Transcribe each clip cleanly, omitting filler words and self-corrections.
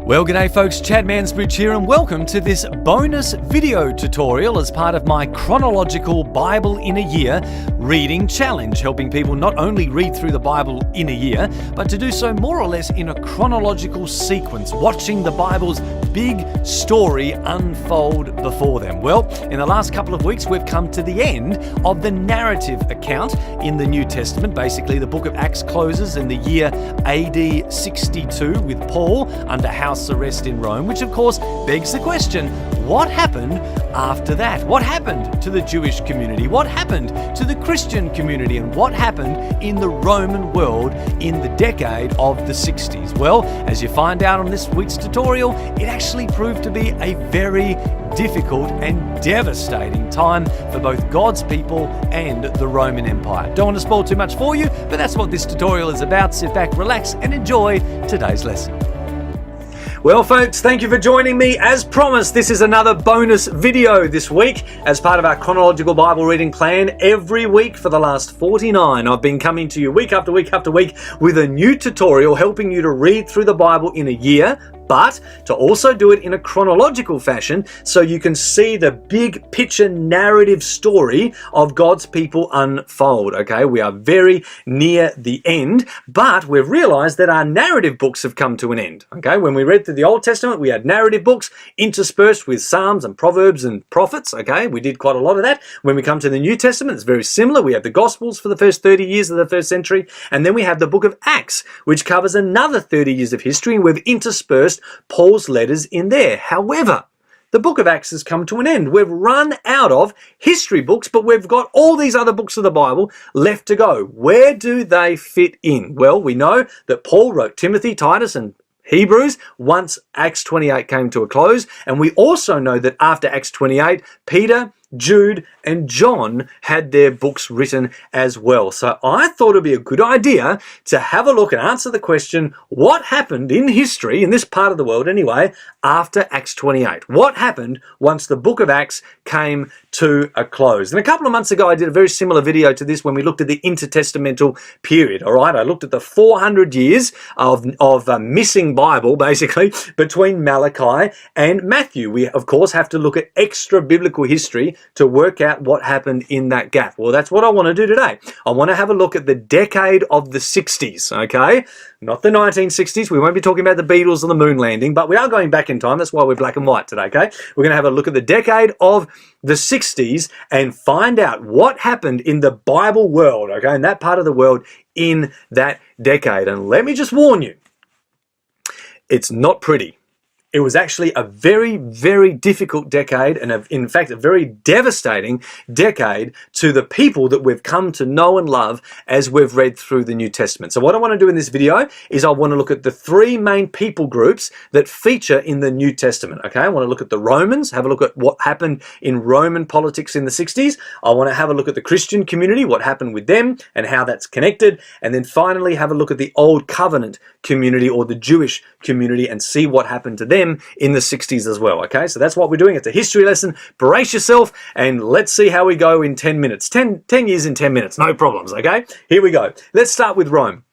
Well, g'day folks, Chad Mansbridge here and welcome to this bonus video tutorial as part of my chronological Bible in a year reading challenge, helping people not only read through the Bible in a year, but to do so more or less in a chronological sequence, watching the Bible's big story unfold before them. Well, in the last couple of weeks, we've come to the end of the narrative account in the New Testament. Basically, the book of Acts closes in the year AD 62 with Paul under house arrest in Rome, which of course begs the question, what happened after that? What happened to the Jewish community? What happened to the Christian community? And what happened in the Roman world in the decade of the 60s? Well, as you find out on this week's tutorial, it actually proved to be a very difficult and devastating time for both God's people and the Roman Empire. Don't want to spoil too much for you, but that's what this tutorial is about. Sit back, relax, and enjoy today's lesson. Well folks, thank you for joining me. As promised, this is another bonus video this week as part of our chronological Bible reading plan. Every week for the last 49, I've been coming to you week after week after week with a new tutorial helping you to read through the Bible in a year, but to also do it in a chronological fashion so you can see the big picture narrative story of God's people unfold. Okay, we are very near the end, but we've realized that our narrative books have come to an end. Okay, when we read through the Old Testament, we had narrative books interspersed with Psalms and Proverbs and prophets. Okay, we did quite a lot of that. When we come to the New Testament, it's very similar. We have the Gospels for the first 30 years of the first century, and then we have the book of Acts, which covers another 30 years of history, and we've interspersed Paul's letters in there. However, the book of Acts has come to an end. We've run out of history books, but we've got all these other books of the Bible left to go. Where do they fit in? Well, we know that Paul wrote Timothy, Titus, and Hebrews once Acts 28 came to a close, and we also know that after Acts 28, Peter, Jude, and John had their books written as well. So I thought it'd be a good idea to have a look and answer the question, what happened in history, in this part of the world anyway, after Acts 28? What happened once the book of Acts came to a close? And a couple of months ago, I did a very similar video to this when we looked at the intertestamental period. All right, I looked at the 400 years of missing Bible, basically, between Malachi and Matthew. We, of course, have to look at extra biblical history to work out what happened in that gap. Well, that's what I want to do today. I want to have a look at the decade of the 60s, okay? Not the 1960s. We won't be talking about the Beatles or the moon landing, but we are going back in time. That's why we're black and white today, okay? We're going to have a look at the decade of the 60s and find out what happened in the Bible world, okay, in that part of the world in that decade. And let me just warn you, it's not pretty. It was actually a very, very difficult decade and in fact a very devastating decade to the people that we've come to know and love as we've read through the New Testament. So what I want to do in this video is I want to look at the three main people groups that feature in the New Testament. Okay, I want to look at the Romans, have a look at what happened in Roman politics in the 60s. I want to have a look at the Christian community, what happened with them and how that's connected. And then finally have a look at the Old Covenant community or the Jewish community and see what happened to them in the 60s as well. Okay, so that's what we're doing. It's a history lesson. Brace yourself and let's see how we go in 10 minutes. 10 years in 10 minutes, no problems. Okay, here we go. Let's start with Rome.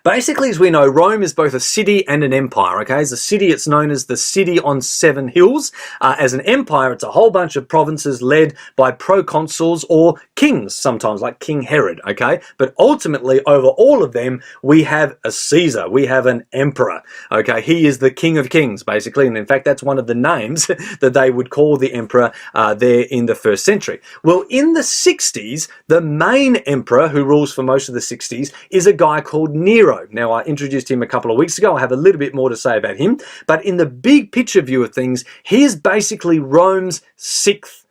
Basically, as we know, Rome is both a city and an empire, okay? As a city, it's known as the city on seven hills. As an empire, it's a whole bunch of provinces led by proconsuls or kings, sometimes, like King Herod, okay? But ultimately, over all of them, we have a Caesar. We have an emperor, okay? He is the king of kings, basically. And in fact, that's one of the names that they would call the emperor there in the first century. Well, in the 60s, the main emperor who rules for most of the 60s is a guy called Nero. Now, I introduced him a couple of weeks ago. I have a little bit more to say about him. But in the big picture view of things, he is basically Rome's sixth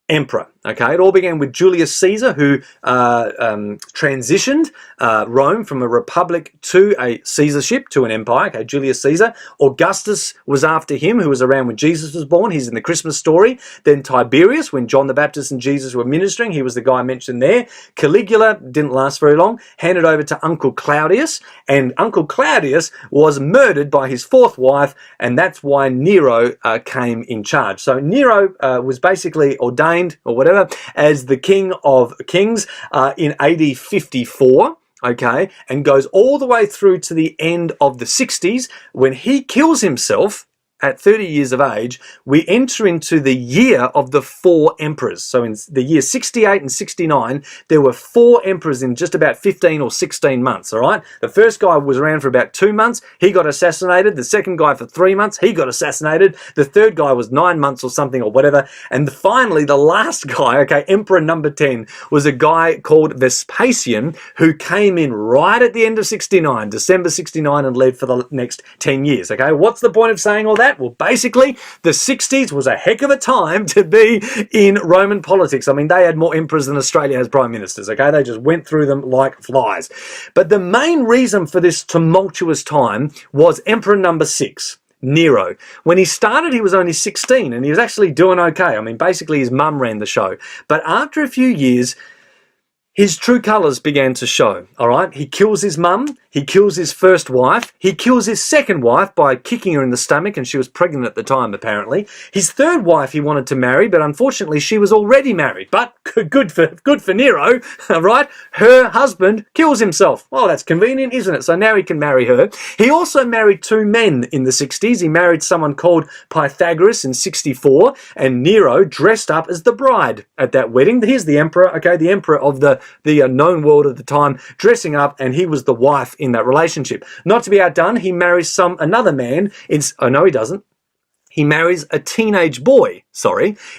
emperor. Okay, it all began with Julius Caesar, who transitioned Rome from a republic to a Caesarship, to an empire. Okay, Julius Caesar. Augustus was after him, who was around when Jesus was born. He's in the Christmas story. Then Tiberius, when John the Baptist and Jesus were ministering, he was the guy mentioned there. Caligula didn't last very long, handed over to Uncle Claudius, and Uncle Claudius was murdered by his fourth wife, and that's why Nero came in charge. So Nero was basically ordained, or whatever, as the King of Kings in AD 54. okay, and goes all the way through to the end of the 60s. When he kills himself at 30 years of age, we enter into the year of the 4 emperors. So in the year 68 and 69, there were 4 emperors in just about 15 or 16 months, all right? The first guy was around for about 2 months. He got assassinated. The second guy for 3 months. He got assassinated. The third guy was 9 months or something or whatever. And finally, the last guy, okay, Emperor number 10, was a guy called Vespasian, who came in right at the end of 69, December 69, and led for the next 10 years, okay? What's the point of saying all that? Well, basically, the 60s was a heck of a time to be in Roman politics. I mean, they had more emperors than Australia has prime ministers, okay? They just went through them like flies. But the main reason for this tumultuous time was Emperor number 6. Nero. When he started, he was only 16 and he was actually doing okay. I mean, basically his mum ran the show. But after a few years, his true colours began to show, all right? He kills his mum, he kills his first wife, he kills his second wife by kicking her in the stomach, and she was pregnant at the time, apparently. His third wife he wanted to marry, but unfortunately she was already married. But good for Nero, all right? Her husband kills himself. Well, that's convenient, isn't it? So now he can marry her. He also married 2 men in the 60s. He married someone called Pythagoras in 64, and Nero dressed up as the bride at that wedding. Here's the emperor, okay, the emperor of the known world at the time, dressing up, and he was the wife in that relationship. Not to be outdone, he marries another man. Oh no, he doesn't. He marries a teenage boy,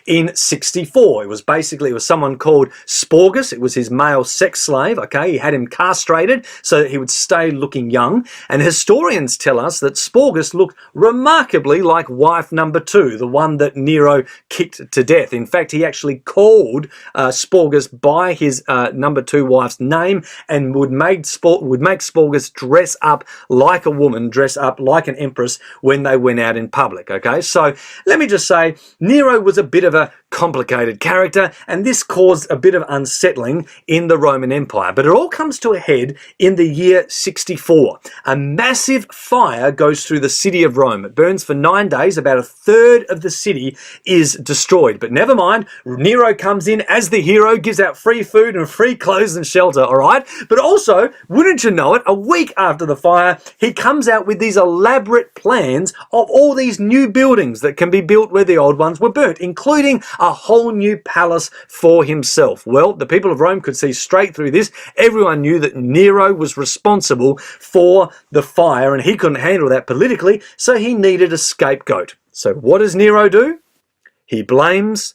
in 64. It was someone called Sporgus. It was his male sex slave, okay? He had him castrated so that he would stay looking young. And historians tell us that Sporgus looked remarkably like wife number 2, the one that Nero kicked to death. In fact, he actually called Sporgus by his number 2 wife's name and would make Sporgus dress up like a woman, dress up like an empress when they went out in public, okay? So let me just say, Nero was a bit of a complicated character, and this caused a bit of unsettling in the Roman Empire. But it all comes to a head in the year 64. A massive fire goes through the city of Rome. It burns for 9 days. About a third of the city is destroyed. But never mind, Nero comes in as the hero, gives out free food and free clothes and shelter, all right? But also, wouldn't you know it, a week after the fire, he comes out with these elaborate plans of all these new buildings that can be built where the old ones were burnt, including a whole new palace for himself. Well, the people of Rome could see straight through this. Everyone knew that Nero was responsible for the fire and he couldn't handle that politically, so he needed a scapegoat. So what does Nero do? He blames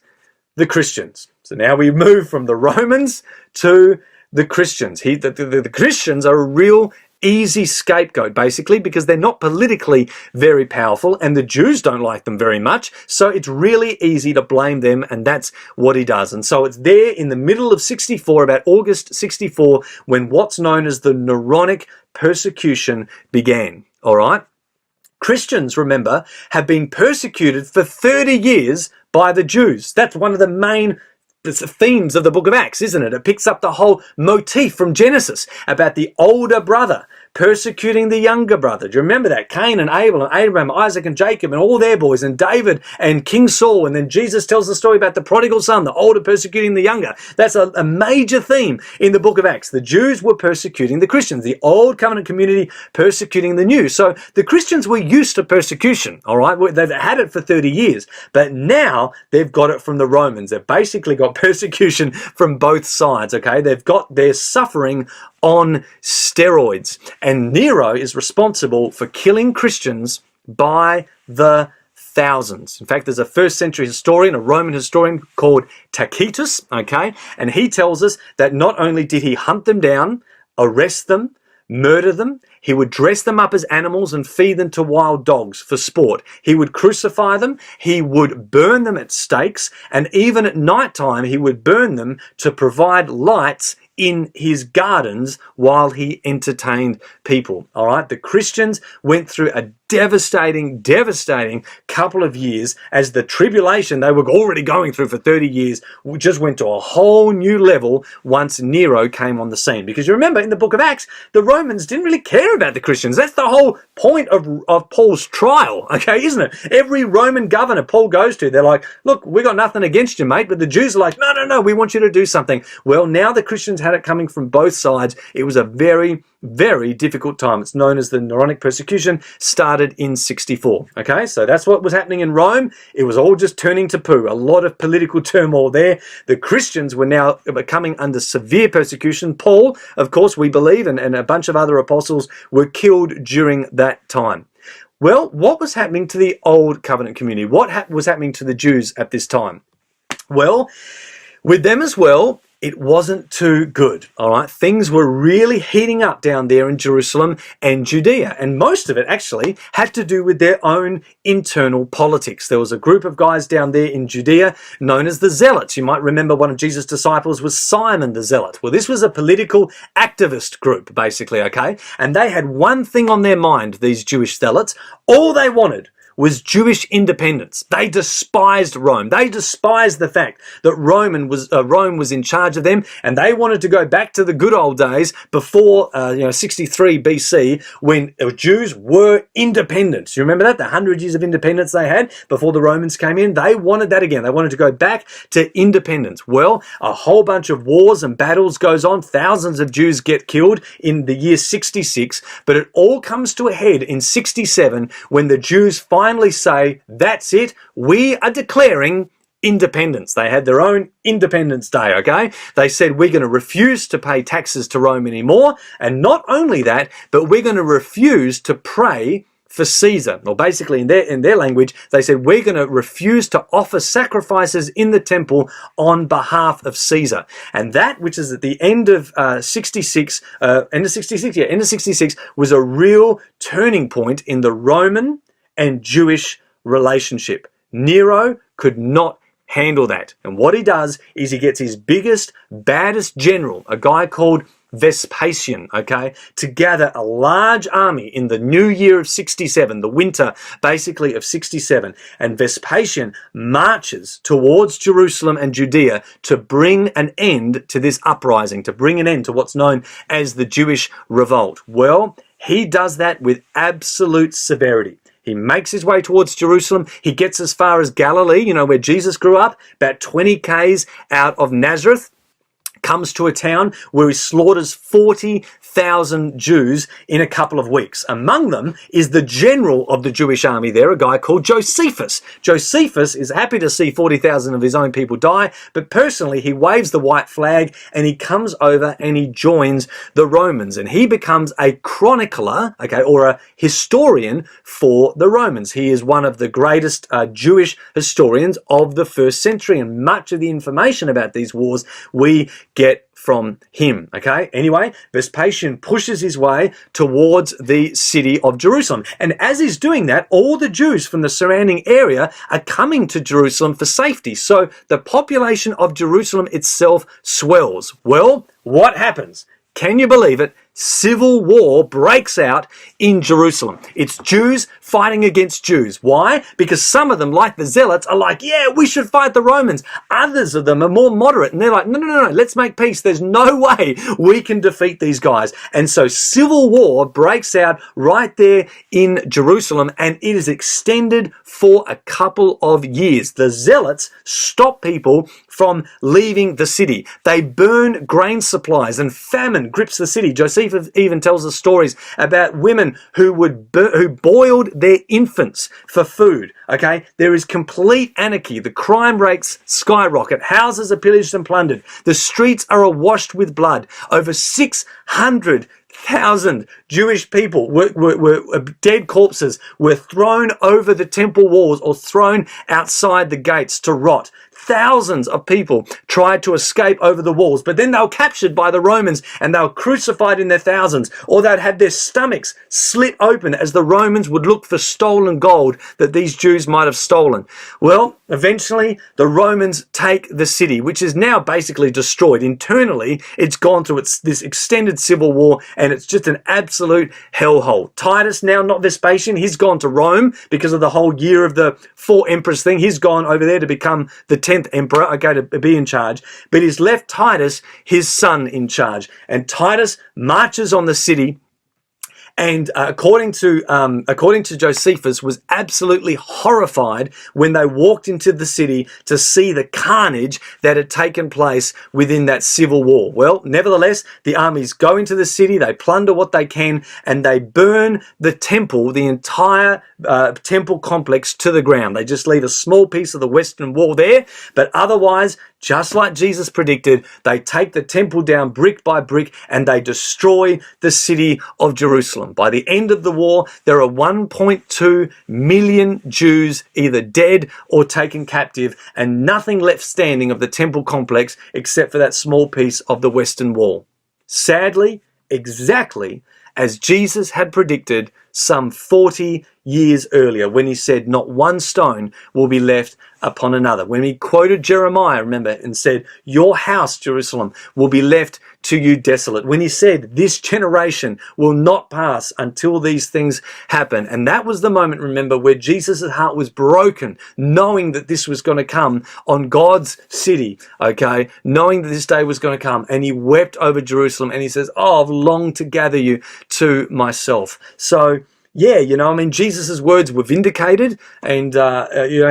the Christians. So now we move from the Romans to the Christians. The Christians are a real easy scapegoat, basically, because they're not politically very powerful and the Jews don't like them very much, so it's really easy to blame them, and that's what he does. And so it's there in the middle of 64, about August 64, when what's known as the Neronic persecution began, all right? Christians, remember, have been persecuted for 30 years by the Jews. That's one of the main themes of the book of Acts, isn't it? It picks up the whole motif from Genesis about the older brother persecuting the younger brother. Do you remember that? Cain and Abel and Abraham, Isaac and Jacob and all their boys, and David and King Saul. And then Jesus tells the story about the prodigal son, the older persecuting the younger. That's a major theme in the book of Acts. The Jews were persecuting the Christians, the old covenant community persecuting the new. So the Christians were used to persecution, all right? They've had it for 30 years, but now they've got it from the Romans. They've basically got persecution from both sides, okay? They've got their suffering on steroids. And Nero is responsible for killing Christians by the thousands. In fact, there's a first century historian, a Roman historian called Tacitus, okay? And he tells us that not only did he hunt them down, arrest them, murder them, he would dress them up as animals and feed them to wild dogs for sport. He would crucify them, he would burn them at stakes, and even at night time he would burn them to provide lights in his gardens while he entertained people. All right, the Christians went through a devastating couple of years as the tribulation they were already going through for 30 years just went to a whole new level once Nero came on the scene. Because you remember in the book of Acts, the Romans didn't really care about the Christians. That's the whole point of Paul's trial, okay, isn't it? Every Roman governor Paul goes to, they're like, look, we got nothing against you, mate, but the Jews are like, no, we want you to do something. Well, now the Christians had it coming from both sides. It was a very, very difficult time. It's known as the Neronic persecution, started in 64. Okay, so that's what was happening in Rome. It was all just turning to poo. A lot of political turmoil there. The Christians were now coming under severe persecution. Paul, of course, we believe, and a bunch of other apostles were killed during that time. Well, what was happening to the old covenant community? What was happening to the Jews at this time? Well, with them as well, it wasn't too good, all right? Things were really heating up down there in Jerusalem and Judea, and most of it actually had to do with their own internal politics. There was a group of guys down there in Judea known as the Zealots. You might remember one of Jesus' disciples was Simon the Zealot. Well, this was a political activist group, basically, okay? And they had one thing on their mind, these Jewish Zealots. All they wanted was Jewish independence. They despised Rome. They despised the fact that Rome was in charge of them, and they wanted to go back to the good old days before 63 BC, when Jews were independent. You remember that? The 100 years of independence they had before the Romans came in. They wanted that again. They wanted to go back to independence. Well, a whole bunch of wars and battles goes on. Thousands of Jews get killed in the year 66, but it all comes to a head in 67 when the Jews finally say, that's it, we are declaring independence. They had their own Independence Day, okay? They said, we're going to refuse to pay taxes to Rome anymore, and not only that, but we're going to refuse to pray for Caesar. Or basically in their language, they said, we're going to refuse to offer sacrifices in the temple on behalf of Caesar. And that, which is at the end of 66, was a real turning point in the Roman and Jewish relationship. Nero could not handle that. And what he does is he gets his biggest, baddest general, a guy called Vespasian, okay, to gather a large army in the new year of 67, the winter basically of 67. And Vespasian marches towards Jerusalem and Judea to bring an end to this uprising, to bring an end to what's known as the Jewish revolt. Well, he does that with absolute severity. He makes his way towards Jerusalem. He gets as far as Galilee, where Jesus grew up, about 20 k's out of Nazareth. Comes to a town where he slaughters 40,000 Jews in a couple of weeks. Among them is the general of the Jewish army there, a guy called Josephus. Josephus is happy to see 40,000 of his own people die, but personally he waves the white flag and he comes over and he joins the Romans, and he becomes a chronicler, okay, or a historian for the Romans. He is one of the greatest Jewish historians of the first century, and much of the information about these wars we get from him, okay? Anyway, Vespasian pushes his way towards the city of Jerusalem. And as he's doing that, all the Jews from the surrounding area are coming to Jerusalem for safety. So the population of Jerusalem itself swells. Well, what happens? Can you believe it? Civil war breaks out in Jerusalem. It's Jews fighting against Jews. Why? Because some of them, like the Zealots, are like, yeah, we should fight the Romans. Others of them are more moderate, and they're like, no, let's make peace. There's no way we can defeat these guys. And so civil war breaks out right there in Jerusalem, and it is extended for a couple of years. The Zealots stop people from leaving the city. They burn grain supplies, and famine grips the city. Josephus even tells us stories about women who boiled their infants for food. Okay, there is complete anarchy. The crime rates skyrocket. Houses are pillaged and plundered. The streets are awash with blood. Over 600,000 Jewish people were dead corpses were thrown over the temple walls or thrown outside the gates to rot. thousands of people tried to escape over the walls, but then they were captured by the Romans and they were crucified in their thousands, or they'd had their stomachs slit open as the Romans would look for stolen gold that these Jews might have stolen. Well, eventually the Romans take the city, which is now basically destroyed. Internally, it's gone through this extended civil war, and it's just an absolute hellhole. Titus, now not Vespasian, he's gone to Rome because of the whole year of the 4 emperors thing. He's gone over there to become the 10th emperor, okay, to be in charge. But he's left Titus, his son, in charge. And Titus marches on the city, and according to Josephus, was absolutely horrified when they walked into the city to see the carnage that had taken place within that civil war. Well, nevertheless, the armies go into the city, they plunder what they can, and they burn the temple, the entire temple complex, to the ground. They just leave a small piece of the western wall there, but otherwise, just like Jesus predicted, they take the temple down brick by brick and they destroy the city of Jerusalem. By the end of the war, there are 1.2 million Jews either dead or taken captive, and nothing left standing of the temple complex except for that small piece of the western wall. Sadly, exactly as Jesus had predicted some 40 years earlier, when he said not one stone will be left upon another. When he quoted Jeremiah, remember, and said, your house, Jerusalem, will be left to you desolate. When he said, this generation will not pass until these things happen. And that was the moment, remember, where Jesus' heart was broken, knowing that this was going to come on God's city, okay, knowing that this day was going to come. And he wept over Jerusalem, and he says, oh, I've longed to gather you to myself. So, yeah, Jesus' words were vindicated, and,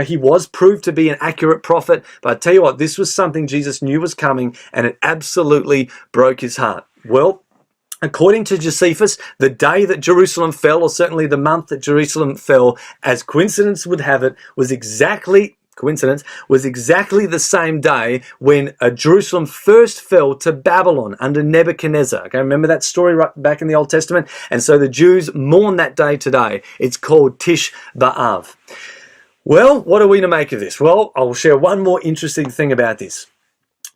he was proved to be an accurate prophet. But I tell you what, this was something Jesus knew was coming, and it absolutely broke his heart. Well, according to Josephus, the day that Jerusalem fell, or certainly the month that Jerusalem fell, as coincidence would have it, was exactly the same day when Jerusalem first fell to Babylon under Nebuchadnezzar. Okay, remember that story right back in the Old Testament? And so the Jews mourn that day today. It's called Tish B'Av. Well, what are we to make of this? Well, I'll share one more interesting thing about this.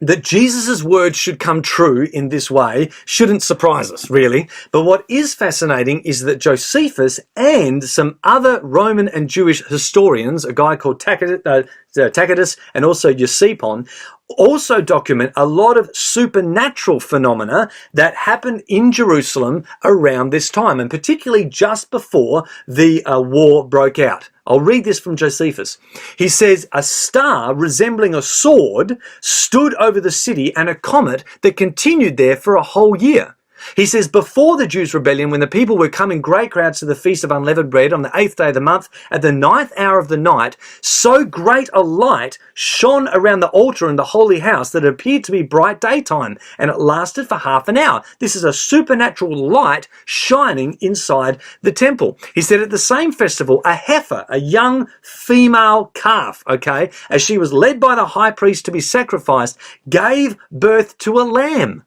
That Jesus' words should come true in this way shouldn't surprise us, really. But what is fascinating is that Josephus and some other Roman and Jewish historians, a guy called Tacitus and also Eusebius, also document a lot of supernatural phenomena that happened in Jerusalem around this time, and particularly just before the war broke out. I'll read this from Josephus. He says, a star resembling a sword stood over the city, and a comet that continued there for a whole year. He says, before the Jews' rebellion, when the people were coming great crowds to the Feast of Unleavened Bread on the 8th day of the month, at the 9th hour of the night, so great a light shone around the altar in the holy house that it appeared to be bright daytime, and it lasted for half an hour. This is a supernatural light shining inside the temple. He said, at the same festival, a heifer, a young female calf, okay, as she was led by the high priest to be sacrificed, gave birth to a lamb.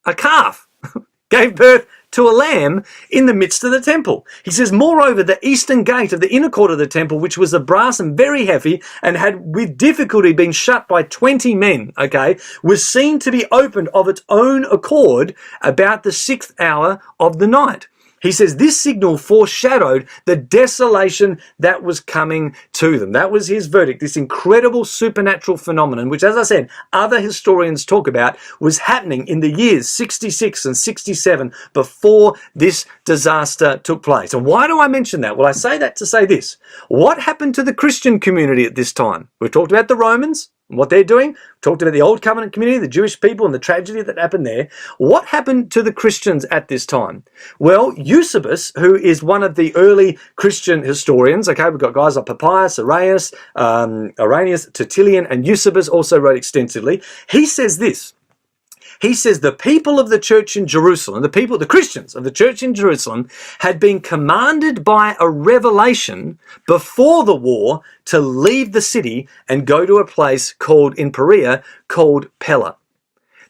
A calf gave birth to a lamb in the midst of the temple. He says, moreover, the eastern gate of the inner court of the temple, which was of brass and very heavy, and had with difficulty been shut by 20 men, okay, was seen to be opened of its own accord about the 6th hour of the night. He says this signal foreshadowed the desolation that was coming to them. That was his verdict, this incredible supernatural phenomenon, which, as I said, other historians talk about, was happening in the years 66 and 67 before this disaster took place. And why do I mention that? Well, I say that to say this. What happened to the Christian community at this time? We've talked about the Romans and what they're doing. We talked about the Old Covenant community, the Jewish people, and the tragedy that happened there. What happened to the Christians at this time? Well, Eusebius, who is one of the early Christian historians, okay, we've got guys like Papias, Irenaeus, Tertullian, and Eusebius also wrote extensively. He says this. He says the people of the church in Jerusalem, the Christians of the church in Jerusalem, had been commanded by a revelation before the war to leave the city and go to a place called, in Perea, called Pella.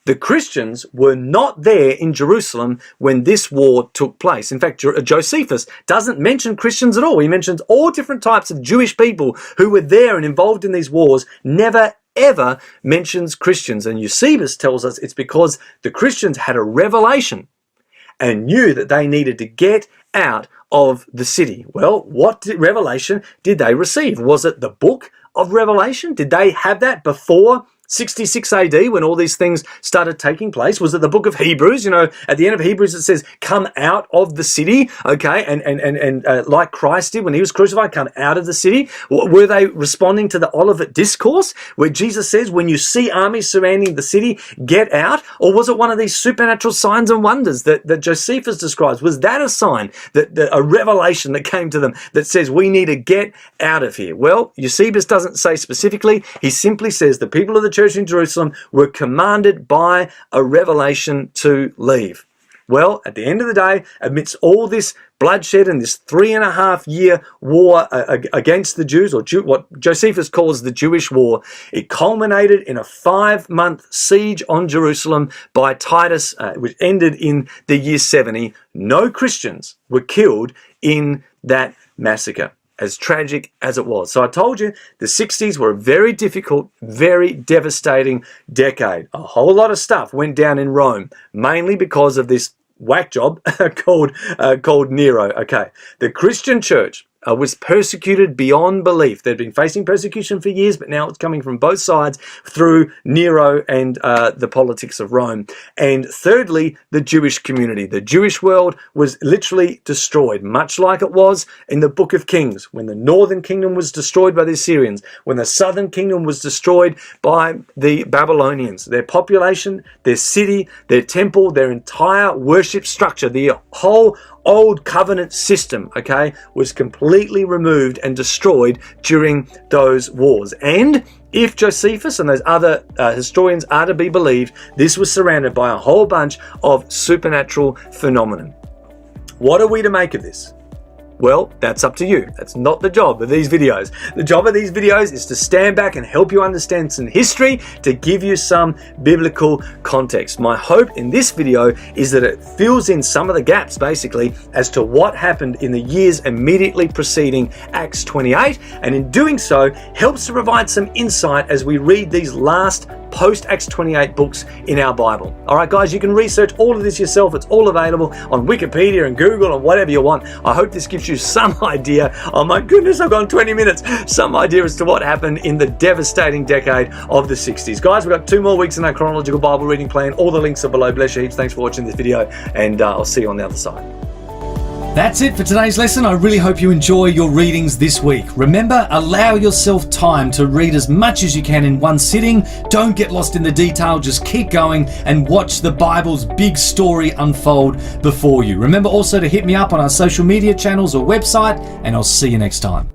The Christians were not there in Jerusalem when this war took place. In fact, Josephus doesn't mention Christians at all. He mentions all different types of Jewish people who were there and involved in these wars, never ever mentions Christians. And Eusebius tells us it's because the Christians had a revelation and knew that they needed to get out of the city. Well, what revelation did they receive? Was it the book of Revelation? Did they have that before 66 AD when all these things started taking place? Was it the book of Hebrews? You know, at the end of Hebrews it says, come out of the city, okay? And like Christ did when he was crucified, come out of the city. Were they responding to the Olivet Discourse where Jesus says, when you see armies surrounding the city, get out? Or was it one of these supernatural signs and wonders that Josephus describes? Was that a sign, a revelation that came to them that says we need to get out of here? Well, Eusebius doesn't say specifically. He simply says the people of the church in Jerusalem were commanded by a revelation to leave. Well, at the end of the day, amidst all this bloodshed and this 3.5 year war against the Jews, or what Josephus calls the Jewish War, it culminated in a 5-month siege on Jerusalem by Titus, which ended in the year 70. No Christians were killed in that massacre, as tragic as it was. So I told you the 60s were a very difficult, very devastating decade. A whole lot of stuff went down in Rome, mainly because of this whack job called Nero. Okay, the Christian church was persecuted beyond belief. They'd been facing persecution for years, but now it's coming from both sides through Nero and the politics of Rome. And thirdly, the Jewish community. The Jewish world was literally destroyed, much like it was in the book of Kings, when the northern kingdom was destroyed by the Assyrians, when the southern kingdom was destroyed by the Babylonians. Their population, their city, their temple, their entire worship structure, the whole old covenant system, okay, was completely removed and destroyed during those wars. And if Josephus and those other historians are to be believed, this was surrounded by a whole bunch of supernatural phenomenon. What are we to make of this? Well, that's up to you. That's not the job of these videos. The job of these videos is to stand back and help you understand some history, to give you some biblical context. My hope in this video is that it fills in some of the gaps, basically, as to what happened in the years immediately preceding Acts 28, and in doing so, helps to provide some insight as we read these last post-Acts 28 books in our Bible. All right, guys, you can research all of this yourself. It's all available on Wikipedia and Google and whatever you want. I hope this gives you some idea. Oh my goodness, I've gone 20 minutes. Some idea as to what happened in the devastating decade of the 60s. Guys, we've got 2 more weeks in our chronological Bible reading plan. All the links are below. Bless you heaps. Thanks for watching this video, and I'll see you on the other side. That's it for today's lesson. I really hope you enjoy your readings this week. Remember, allow yourself time to read as much as you can in one sitting. Don't get lost in the detail. Just keep going and watch the Bible's big story unfold before you. Remember also to hit me up on our social media channels or website, and I'll see you next time.